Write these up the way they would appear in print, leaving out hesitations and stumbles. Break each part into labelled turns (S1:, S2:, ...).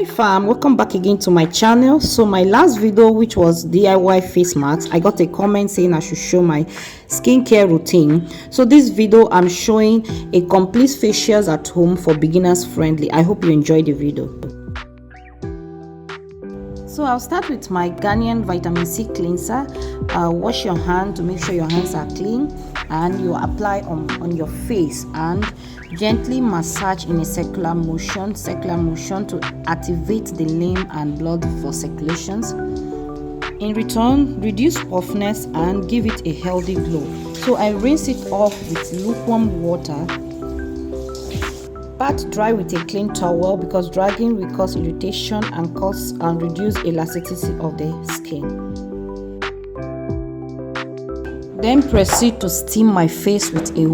S1: Fam, welcome back again to my channel. So my last video, which was DIY face masks, I got a comment saying I should show my skincare routine. So this video I'm showing a complete facials at home for beginners friendly. I hope you enjoyed the video. So I'll start with my Ghanaian vitamin C cleanser. Wash your hand to make sure your hands are clean, and you apply on your face and gently massage in a circular motion to activate the lymph and blood for circulations. In return, reduce puffiness and give it a healthy glow. So I rinse it off with lukewarm water. Pat dry with a clean towel because dragging will cause irritation and reduce elasticity of the skin. Then proceed to steam my face with a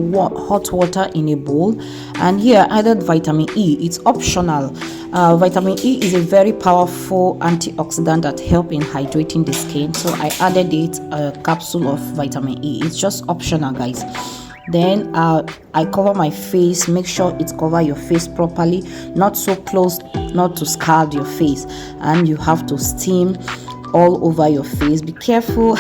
S1: hot water in a bowl, and here I added vitamin E. It's optional. Vitamin E is a very powerful antioxidant that helps in hydrating the skin, so I added a capsule of vitamin E. It's just optional, guys. Then I cover my face. Make sure it covers your face properly, not so close, not to scald your face, and you have to steam all over your face. Be careful.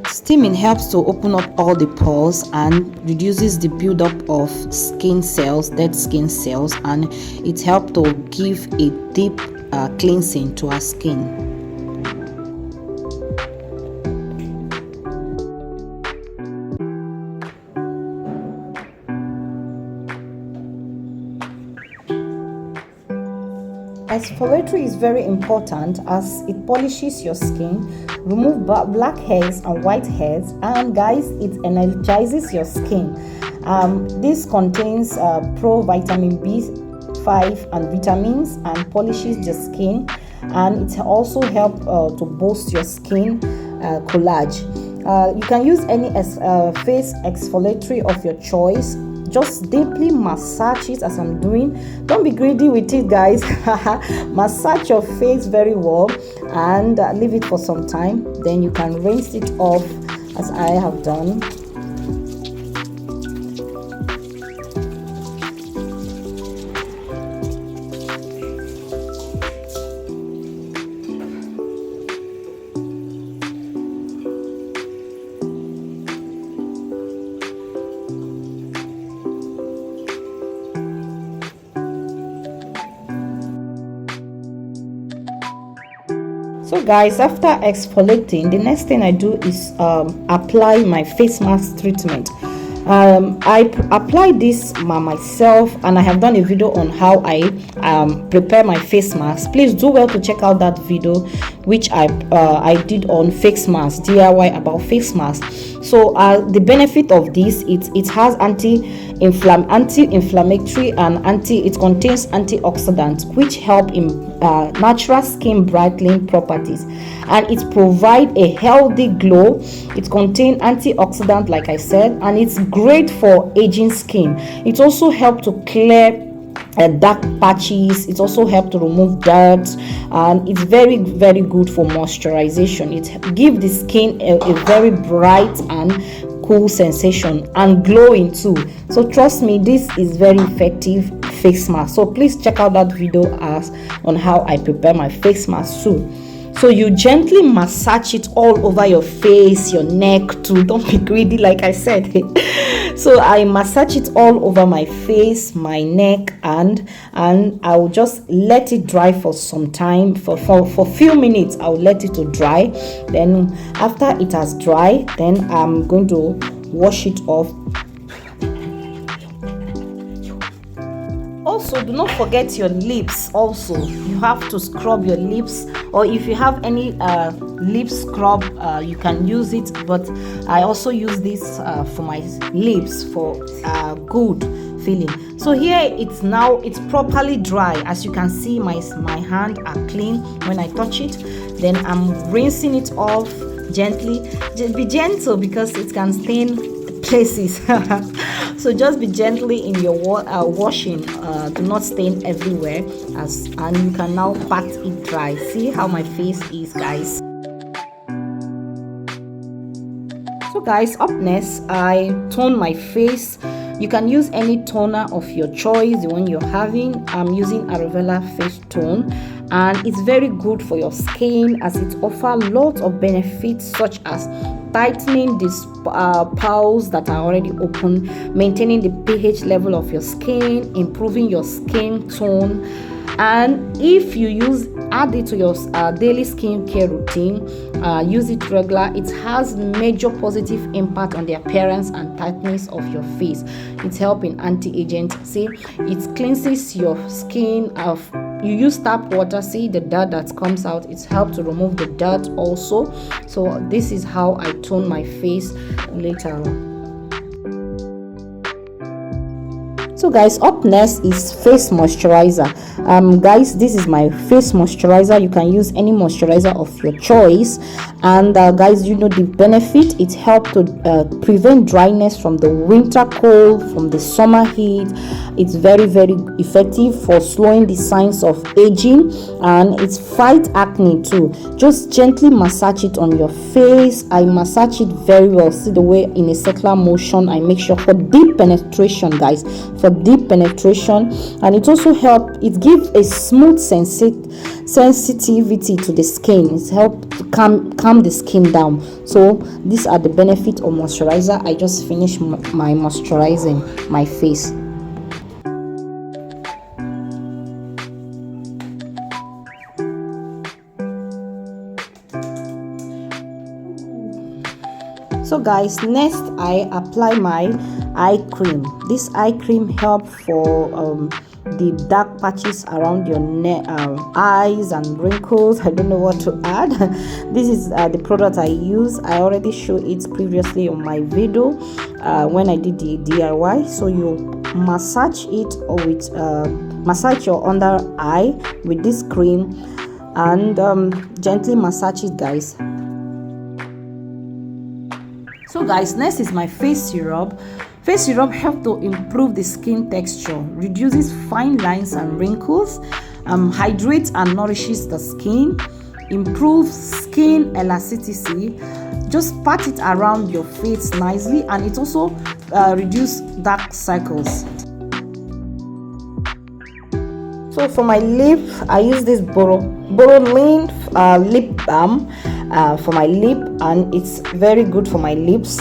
S1: Steaming helps to open up all the pores and reduces the buildup of skin cells, dead skin cells, and it helps to give a deep cleansing to our skin. Exfoliatory is very important as it polishes your skin, remove black hairs and white hairs, and guys, it energizes your skin. This contains vitamin B5 and vitamins and polishes the skin, and it also helps to boost your skin collage. You can use any face exfoliatory of your choice. Just deeply massage it as I'm doing. Don't be greedy with it, guys. Massage your face very well and leave it for some time. Then you can rinse it off as I have done. So guys, after exfoliating, the next thing I do is apply my face mask treatment. I apply this myself, and I have done a video on how I prepare my face mask. Please do well to check out that video which I did on face mask, DIY about face mask. So the benefit of this, it has anti-inflammatory and it contains antioxidants which help in natural skin brightening properties, and it provides a healthy glow. It contains antioxidant, like I said, and it's great for aging skin. It also helps to clear dark patches. It also helps to remove dirt, and it's very, very good for moisturization. It gives the skin a very bright and cool sensation and glowing too. So trust me, this is very effective face mask. So please check out that video on how I prepare my face mask too. So you gently massage it all over your face, your neck too. Don't be greedy, like I said. So I massage it all over my face, my neck, and I will just let it dry for some time. For a few minutes, I will let it to dry. Then after it has dried, then I'm going to wash it off. Also, do not forget your lips. Also, you have to scrub your lips, or if you have any lip scrub, you can use it, but I also use this for my lips for good feeling. So here it's properly dry. As you can see, my hand are clean when I touch it. Then I'm rinsing it off gently. Just be gentle because it can stain places. So just be gently in your washing. Do not stain everywhere, and you can now pat it dry. See how my face is, guys. So guys, up next I tone my face You can use any toner of your choice, the one you're having. I'm using Arovella face tone, and it's very good for your skin as it offers lots of benefits such as tightening these pores that are already open, maintaining the pH level of your skin, improving your skin tone. And if you add it to your daily skincare routine, use it regular, it has major positive impact on the appearance and tightness of your face. It's helping anti-aging. See, it cleanses your skin of, you use tap water, see the dirt that comes out, it's helped to remove the dirt also. So this is how I tone my face later on. So guys, up next is face moisturizer. Guys, this is my face moisturizer. You can use any moisturizer of your choice, and guys, you know the benefit. It helps to prevent dryness from the winter cold, from the summer heat. It's very effective for slowing the signs of aging, and it's fight acne too. Just gently massage it on your face. I massage it very well. See the way in a circular motion. I make sure for deep penetration, guys, for deep penetration. And it also helps, it gives a smooth sensitivity to the skin. It's helped to calm the skin down. So these are the benefits of moisturizer. I just finished my moisturizing my face. So guys, next I apply my eye cream. This eye cream helps for the dark patches around your eyes and wrinkles. I don't know what to add. This is the product I use. I already showed it previously on my video when I did the DIY. So you massage it with massage your under eye with this cream, and gently massage it, guys. So guys, next is my face syrup. Face syrup helps to improve the skin texture, reduces fine lines and wrinkles, hydrates and nourishes the skin, improves skin elasticity. Just pat it around your face nicely, and it also reduces dark circles. So for my lip, I use this Borolin lip balm for my lip, and it's very good for my lips,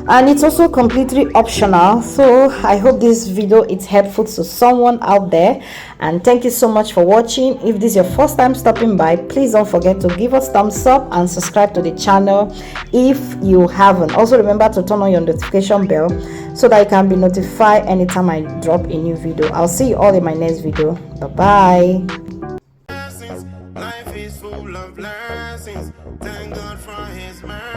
S1: and it's also completely optional. So I hope this video is helpful to someone out there, and thank you so much for watching. If this is your first time stopping by, please don't forget to give us thumbs up and subscribe to the channel if you haven't. Also remember to turn on your notification bell so that you can be notified anytime I drop a new video. I'll see you all in my next video. Bye bye. Life is full of blessings. Thank God for his mercy.